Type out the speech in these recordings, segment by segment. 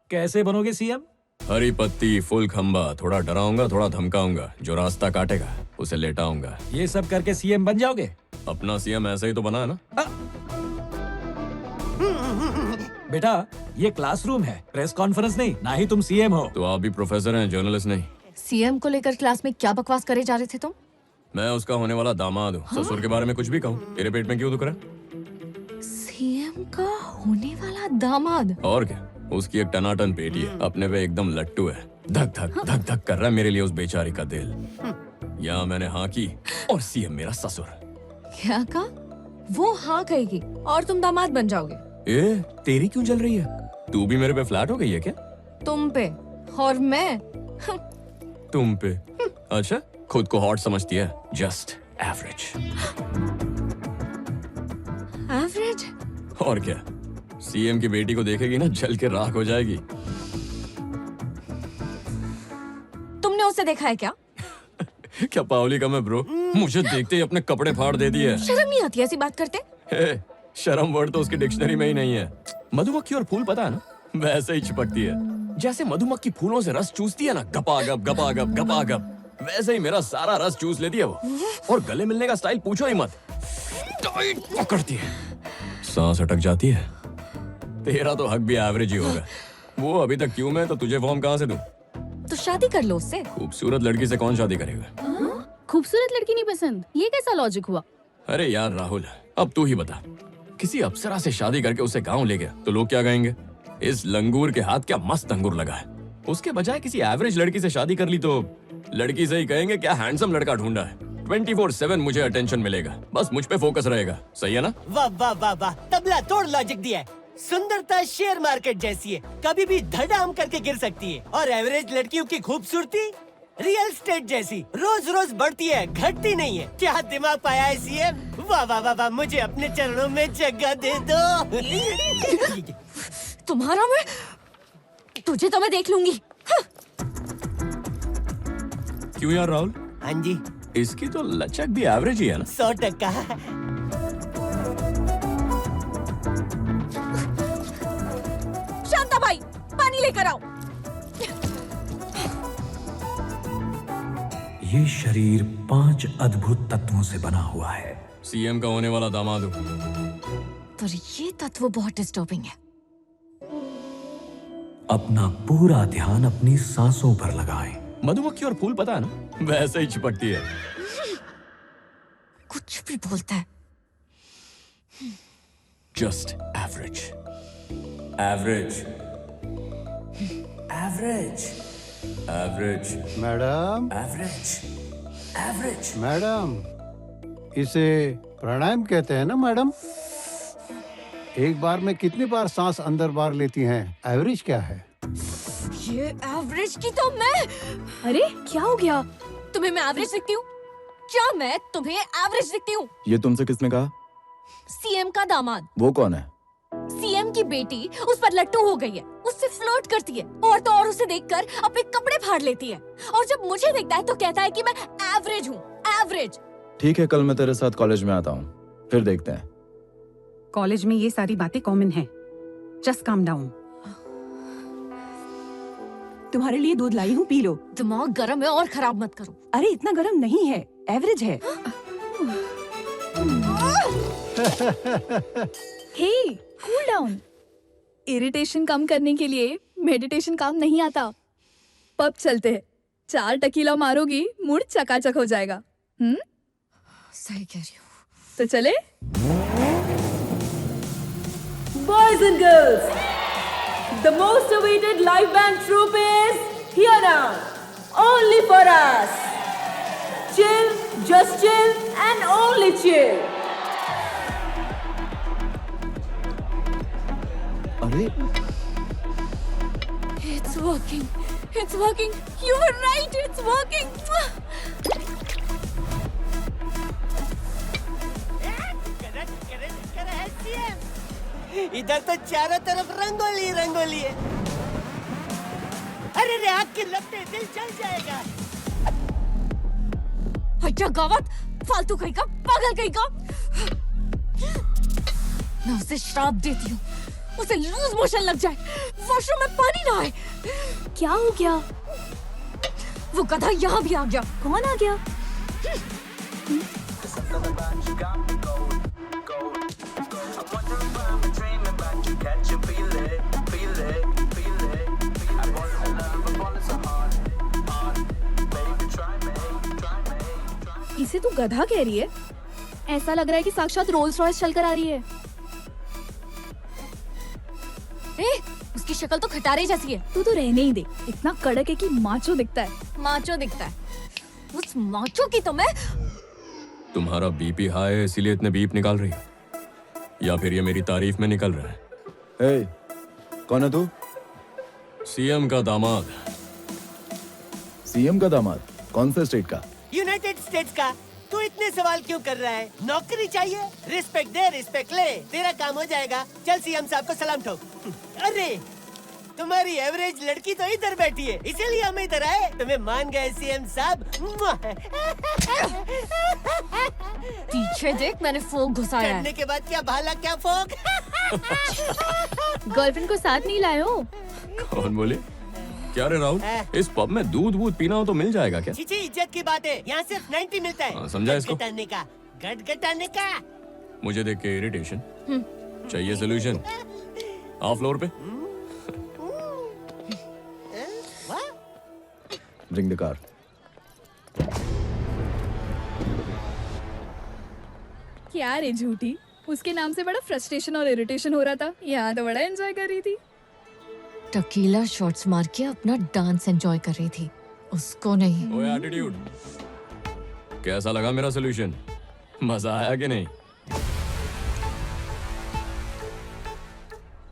कैसे बनोगे सीएम? हरी पत्ती फुल खंबा, थोड़ा डराऊंगा थोड़ा धमकाऊंगा, जो रास्ता काटेगा उसे लेटाऊंगा। ये सब करके सीएम बन जाओगे? अपना सीएम ऐसा ही तो बना है ना। बेटा ये क्लासरूम है, प्रेस कॉन्फ्रेंस नहीं, ना ही तुम सीएम हो। तो आप भी प्रोफेसर हैं, जर्नलिस्ट नहीं। सीएम को लेकर क्लास में क्या बकवास करे जा रहे थे तुम? मैं उसका होने वाला दामाद हूँ। ससुर के बारे में कुछ भी कहूँ, तेरे पेट में क्यों दुख रहा है? सीएम का होने वाला दामाद? और क्या, उसकी एक टनाटन बेटी है, अपने पे एकदम लट्टू है। धक धक धक धक कर रहा है मेरे लिए उस बेचारी का दिल। यहाँ मैंने हाँ की और सीएम मेरा ससुर। क्या कहा? वो हाँ कहेगी और तुम दामाद बन जाओगे। ए, तेरी क्यों जल रही है? तू भी मेरे पे फ्लैट हो गई है क्या? तुम पे और मैं तुम पे? अच्छा, खुद को हॉट समझती है। Just average. एवरेज? और क्या, सीएम की बेटी को देखेगी ना, जल के राख हो जाएगी। तुमने उसे देखा है क्या? क्या पावली का मैं ब्रो, मुझे देखते ही अपने कपड़े फाड़ दे दिए। शर्म नहीं आती ऐसी बात करते? हे, शर्म वर्ड तो उसकी डिक्शनरी में ही नहीं है। मधुमक्खी और फूल पता है ना, वैसे ही चिपकती है। जैसे मधुमक्खी फूलों से रस चूसती है ना, गपागप गपागप गपागप, वैसे ही मेरा सारा रस चूस लेती है वो। और गले मिलने का स्टाइल पूछो ही मत, टाइट पकड़ती है, सांस अटक जाती है। तेरा तो हक भी एवरेज ही होगा। वो अभी तक क्यों मैं, तो तुझे फॉर्म कहाँ से दूं? तो शादी कर लो उससे। खूबसूरत लड़की से कौन शादी करेगा? खूबसूरत लड़की नहीं पसंद, ये कैसा लॉजिक हुआ? अरे यार राहुल, अब तू ही बता, किसी अप्सरा से शादी करके उसे गांव ले गया तो लोग क्या कहेंगे? इस लंगूर के हाथ क्या मस्त अंगूर लगा है। उसके बजाय किसी एवरेज लड़की से शादी कर ली तो लड़की से ही कहेंगे क्या हैंडसम लड़का ढूंढा है। 24/7 मुझे अटेंशन मिलेगा, बस मुझ पे फोकस रहेगा। सही है ना? वाह वाह वाह वाह, तबला तोड़ लॉजिक दिया है। सुंदरता शेयर मार्केट जैसी है, कभी भी धड़ाम करके गिर सकती है। और एवरेज लड़कियों की खूबसूरती रियल स्टेट जैसी, रोज रोज बढ़ती है, घटती नहीं है। क्या दिमाग पाया है सीएम? वाह वाह वाह वाह, मुझे अपने चरणों में जगह दे दो। तुम्हारा मैं, तुझे तो मैं देख लूंगी। क्यों यार राहुल, हाँ जी, इसकी तो लचक भी एवरेज ही है ना। 100%। शांता भाई, पानी लेकर आओ। ये शरीर 5 अद्भुत तत्वों से बना हुआ है। सीएम का होने वाला दामाद हूँ। पर ये तत्व बहुत डिस्टर्बिंग है। अपना पूरा ध्यान अपनी सांसों पर लगाएं। मधुमक्खी और फूल पता है ना, वैसे ही चिपकती है। कुछ भी बोलता है। Just average, average, average, average, madam average, average. Madam, इसे प्राणायाम कहते हैं ना मैडम? एक बार में कितनी बार सांस अंदर बाहर लेती हैं? एवरेज क्या है? ये एवरेज की तो मैं। अरे क्या हो गया? तुम्हें मैं एवरेज दिखती हूँ? क्या मैं तुम्हें एवरेज दिखती हूँ? ये तुमसे किसने कहा? सीएम का दामाद। वो कौन है? सीएम की बेटी उस पर लट्टू हो गई है, उससे फ्लर्ट करती है और तो और उसे देखकर अपने कपड़े फाड़ लेती है। और जब मुझे देखता है तो कहता है कि मैं एवरेज हूँ, एवरेज। ठीक है, कल मैं तेरे साथ कॉलेज में आता हूँ, फिर देखते हैं। कॉलेज में ये सारी बातें कॉमन है। Just calm down. तुम्हारे लिए दूध लाई हूँ, पी लो। दिमाग गर्म है और खराब मत करो। अरे इतना गर्म नहीं है, एवरेज है। हे, कूल डाउन। इरिटेशन कम करने के लिए मेडिटेशन काम नहीं आता। पब चलते हैं, 4 टकीला मारोगी, मूड चकाचक हो जाएगा। सही कह रही हूँ। तो चले? Boys and girls, the most awaited live band troupe is here now, only for us. Chill, just chill, and only chill. अरे It's working. It's working. You were right. It's working. इधर तो चारों तरफ रंगोली रंगोली है। अरे रे, आग की लपटें, दिल जल जाएगा। हट्टा गावत, फालतू कहीं का, पागल कहीं का। मैं उसे श्राप देती हूँ, उसे लूज मोशन लग जाए, वॉशरूम में पानी ना आए। क्या हो गया? वो गधा यहाँ भी आ गया। कौन आ गया? इसे तू गधा कह रही है? ऐसा लग रहा है कि साक्षात रोल्स रॉयस चलकर आ रही है। उसकी शक्ल तो खटारे जैसी है। तू तो रहने ही दे, इतना कड़क है कि माचो दिखता है। माचो दिखता है। उस माचो की तो मैं। तुम्हारा बीपी हाई है इसीलिए इतने बीप निकाल रही है, या फिर ये मेरी तारीफ में निकल रहा है? हे, कौन है तू? सीएम का दामाद। सीएम का दामाद? कौन से स्टेट का? यूनाइटेड स्टेट्स का। तू इतने सवाल क्यों कर रहा है? नौकरी चाहिए, रिस्पेक्ट दे, रिस्पेक्ट ले, तेरा काम हो जाएगा। चल सीएम साहब को सलाम ठोक। अरे तुम्हारी एवरेज लड़की तो इधर बैठी है, इसीलिए हम इधर आए। तुम्हें मान गए सीएम साहब। पीछे देख, मैंने फोक घुसाया है। चढ़ने के बाद क्या भाला क्या फोक। गर्लफ्रेंड को साथ नहीं लाए हो? कौन बोले? क्या रे राहुल, इस पब में दूध वूध पीना हो तो मिल जाएगा क्या? चीची इज्जत की बात है, यहाँ सिर्फ 90 मिलता है। हाँ, समझा इसको? गटगटाने का, गटगटाने का। मुझे देख के इरिटेशन चाहिए, सोल्यूशन। आओ फ्लोर पे। Bring the car. क्या रे झूठी, उसके नाम से बड़ा फ्रस्ट्रेशन और इरिटेशन हो रहा था, यहाँ तो बड़ा एंजॉय कर रही थी। टकीला शॉट्स मार के अपना डांस एंजॉय कर रही थी, उसको नहीं। ओए एटीट्यूड, कैसा लगा मेरा सोल्यूशन? मजा आया कि नहीं?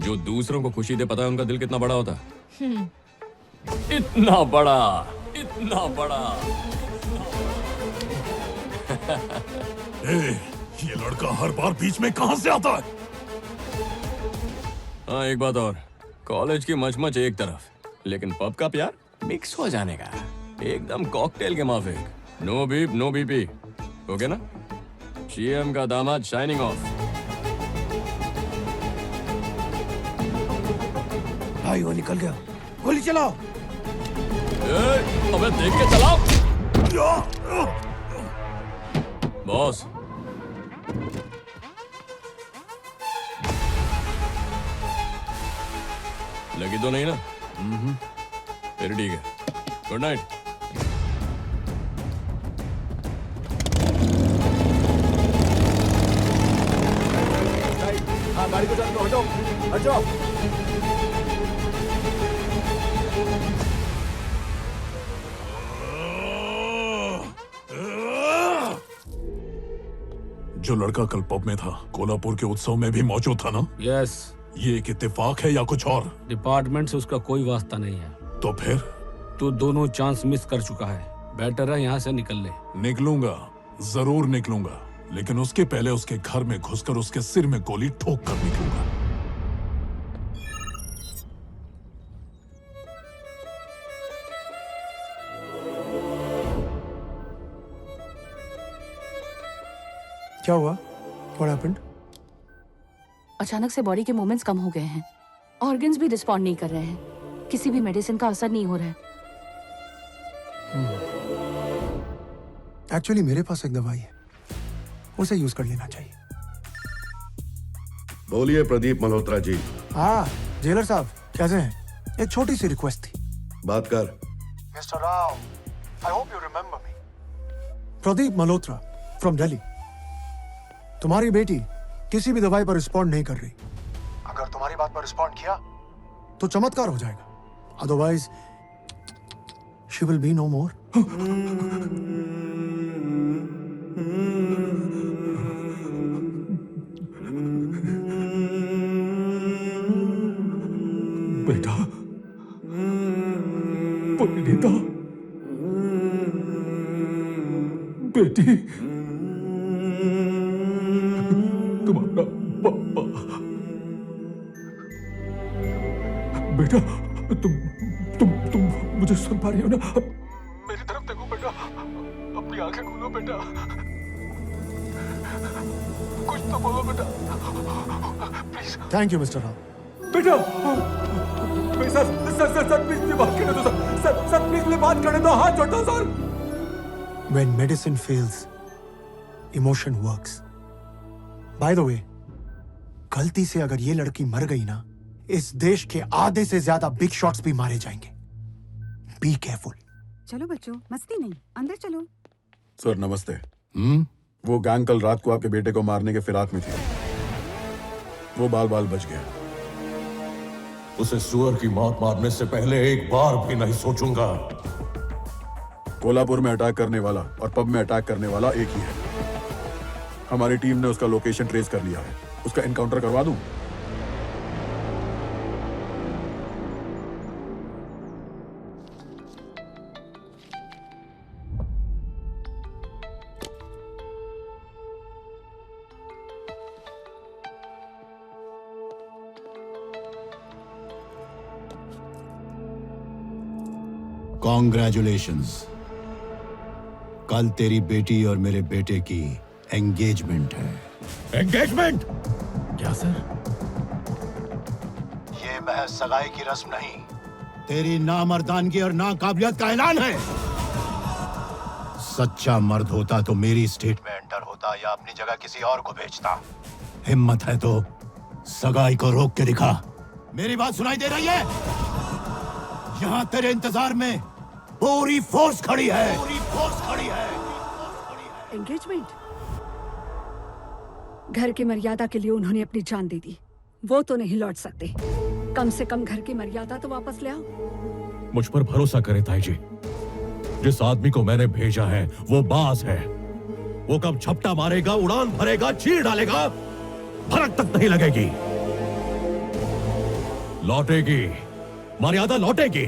जो दूसरों को खुशी दे, पता है उनका दिल कितना बड़ा होता है? इतना बड़ा, इतना बड़ा। ये लड़का हर बार बीच में कहां से आता है? हाँ, एक बात और, कॉलेज की मचमच एक तरफ, लेकिन पब का प्यार मिक्स हो जाने का, एकदम कॉकटेल के माफिक। No beep no BP, okay ना? सीएम का दामाद शाइनिंग ऑफ। भाई वो निकल गया, गोली चलाओ। अबे देख के चलाओ। बॉस, लगी तो नहीं ना? फिर ठीक है, गुड नाइट। हाँ, गाड़ी को चल दो, हटो, हट जाओ। जो लड़का कल पब में था, कोल्हापुर के उत्सव में भी मौजूद था ना? यस। ये एक इत्तेफाक है या कुछ और? डिपार्टमेंट से उसका कोई वास्ता नहीं है। तो फिर? तू दोनों चांस मिस कर चुका है, बेटर है यहाँ से निकल ले। निकलूंगा, जरूर निकलूंगा, लेकिन उसके पहले उसके घर में घुसकर उसके सिर में गोली ठोक कर निकलूंगा। क्या हुआ? What happened? अचानक से बॉडी के मूवमेंट्स कम हो गए हैं, ऑर्गन्स भी रिस्पॉन्ड नहीं कर रहे हैं, किसी भी मेडिसिन का असर नहीं हो रहा है। एक्चुअली मेरे पास एक दवाई है, उसे यूज कर लेना चाहिए। बोलिए प्रदीप मल्होत्रा जी। हाँ जेलर साहब, कैसे हैं? एक छोटी सी रिक्वेस्ट थी। बात कर। Mister Rao, I hope you remember me. Pradeep Malhotra from Delhi. तुम्हारी बेटी किसी भी दवाई पर रिस्पॉन्ड नहीं कर रही। अगर तुम्हारी बात पर रिस्पॉन्ड किया तो चमत्कार हो जाएगा, otherwise she will be no more. बेटा, परिणीता, बेटी, तुम्हारा पापा। बेटा, तुम मुझे सुन पा रही हो ना? मेरी तरफ देखो बेटा, अपनी आंखें खोलो बेटा, कुछ तो बोलो बेटा, please. Thank you mister Rao, बेटा sir sir sir sir please बात करने दो सर सर प्लीज बात करने दो, हाथ जोड़ता हूं sir. When medicine fails, emotion works. By the way, गलती से अगर ये लड़की मर गई ना, इस देश के आधे से ज्यादा बिग शॉट्स भी मारे जाएंगे। Be careful. चलो बच्चों, मस्ती नहीं, अंदर चलो। सर नमस्ते। वो गैंग कल रात को आपके बेटे को मारने के फिराक में थी। वो बाल बाल बच गया। उसे सुअर की मौत मारने से पहले एक बार भी नहीं सोचूंगा। कोल्हापुर में अटैक करने वाला और पब में अटैक करने वाला एक ही है। हमारी टीम ने उसका लोकेशन ट्रेस कर लिया है। उसका एनकाउंटर करवा दूं? कॉन्ग्रेचुलेशंस। कल तेरी बेटी और मेरे बेटे की एंगेजमेंट है। एंगेजमेंट? क्या सर? ये महज सगाई की रस्म नहीं, तेरी नामर्दानगी और नाकाबिलियत का ऐलान है। सच्चा मर्द होता तो मेरी स्टेट में एंटर होता या अपनी जगह किसी और को भेजता। हिम्मत है तो सगाई को रोक के दिखा। मेरी बात सुनाई दे रही है? यहाँ तेरे इंतजार में पूरी फोर्स खड़ी है। पूरी फोर्स खड़ी है। एंगेजमेंट? घर की मर्यादा के लिए उन्होंने अपनी जान दे दी, वो तो नहीं लौट सकते। कम से कम घर की मर्यादा तो वापस ले आओ। मुझ पर भरोसा करे ताई जी। जिस आदमी को मैंने भेजा है वो बाज है। वो कब झपटा मारेगा, उड़ान भरेगा, चीर डालेगा, भनक तक नहीं लगेगी। लौटेगी, मर्यादा लौटेगी।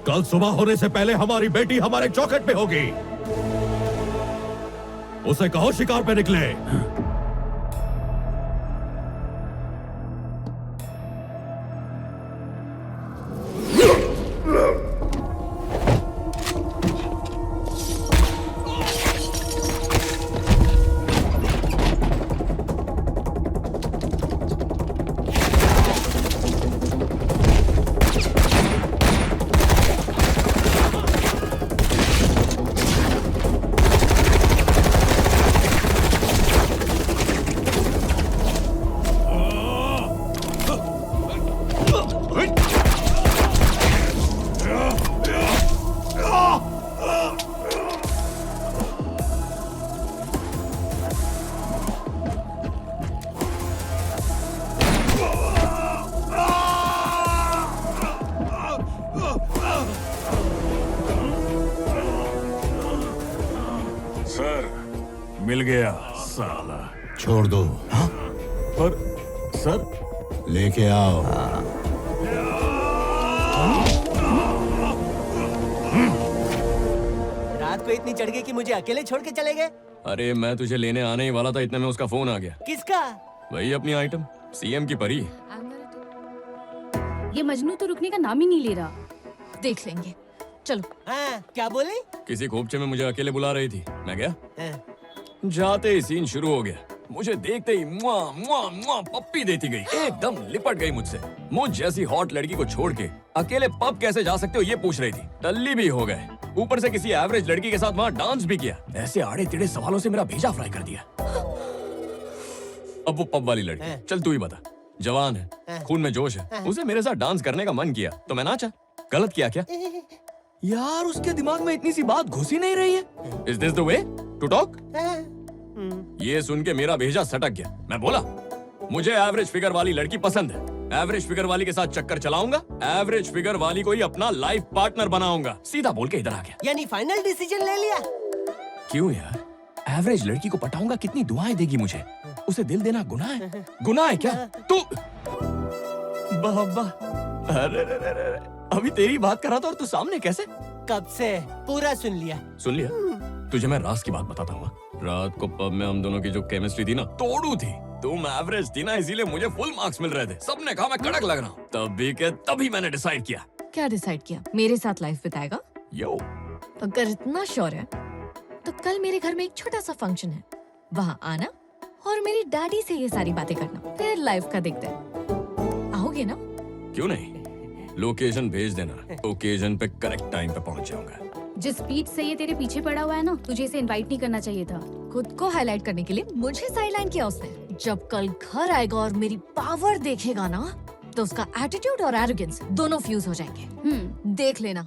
कल सुबह होने से पहले हमारी बेटी हमारे चौखट पे होगी। उसे कहो शिकार पे निकले। मिल गया साला। छोड़ दो। हाँ? पर सर लेके आओ। रात को इतनी चढ़ गई कि मुझे अकेले छोड़ के चले गए। अरे मैं तुझे लेने आने ही वाला था, इतने में उसका फोन आ गया। किसका? वही अपनी आइटम, सीएम की परी। ये मजनू तो रुकने का नाम ही नहीं ले रहा। देख लेंगे, चलो। हाँ, क्या बोले? किसी खोपचे में मुझे अकेले बुला रही थी, मैं गया। हाँ। जाते ही सीन शुरू हो गया। मुझे देखते ही मुआ मुआ मुआ पप्पी देती गई, एकदम लिपट गई मुझसे। मुझ जैसी हॉट लड़की को छोड़ के अकेले पब कैसे जा सकते हो ये पूछ रही थी। टल्ली भी हो गए, ऊपर से किसी एवरेज लड़की के साथ वहाँ डांस भी किया। ऐसे आड़े टेढ़े सवालों से मेरा भेजा फ्राई कर दिया। अब वो पब वाली लड़की, चल तू ही बता। जवान है, खून में जोश है, उसे मेरे साथ डांस करने का मन किया तो मैं नाचा। गलत किया क्या? यार उसके दिमाग में इतनी सी बात घुस ही नहीं रही है। Is this the way to talk? ये सुन के मेरा भेजा सटक गया। मैं बोला मुझे एवरेज फिगर वाली लड़की पसंद है, एवरेज फिगर वाली के साथ चक्कर चलाऊंगा, एवरेज फिगर वाली को ही अपना लाइफ पार्टनर बनाऊंगा। सीधा बोल के इधर आ गया। यानी फाइनल डिसीजन ले लिया? क्यों यार, एवरेज लड़की को पटाऊंगा, कितनी दुआएं देगी मुझे। उसे दिल देना गुनाह है? गुनाह है क्या? तू बाबा, अरे अभी तेरी बात कर रहा था और तू सामने कैसे? कब से? पूरा सुन लिया। सुन लिया? तुझे मैं राज की बात बताता हूँ। रात को पब में हम दोनों की जो केमिस्ट्री थी ना, तोड़ू थी। तुम एवरेज थी ना, इसीलिए मुझे फुल मार्क्स मिल रहे थे। सबने कहा मैं कड़क लग रहा हूँ। तभी के तभी मैंने डिसाइड किया। क्या डिसाइड किया? मेरे साथ लाइफ बिताएगा? यो, अगर इतना श्योर है तो कल मेरे घर में एक छोटा सा फंक्शन है, वहाँ आना और मेरी डैडी से ये सारी बातें करना, फिर लाइफ का देखते हैं। आओगे ना? क्यों नहीं, लोकेशन भेज देना, ओकेजन पे करेक्ट टाइम पे पहुंच जाऊंगा। जिस स्पीड से ये तेरे पीछे पड़ा हुआ है ना, तुझे इसे इनवाइट नहीं करना चाहिए था। खुद को हाईलाइट करने के लिए मुझे साइडलाइन किया उसने। जब कल घर आएगा और मेरी पावर देखेगा ना, तो उसका एटीट्यूड और एरोगेंस दोनों फ्यूज हो जाएंगे। देख लेना।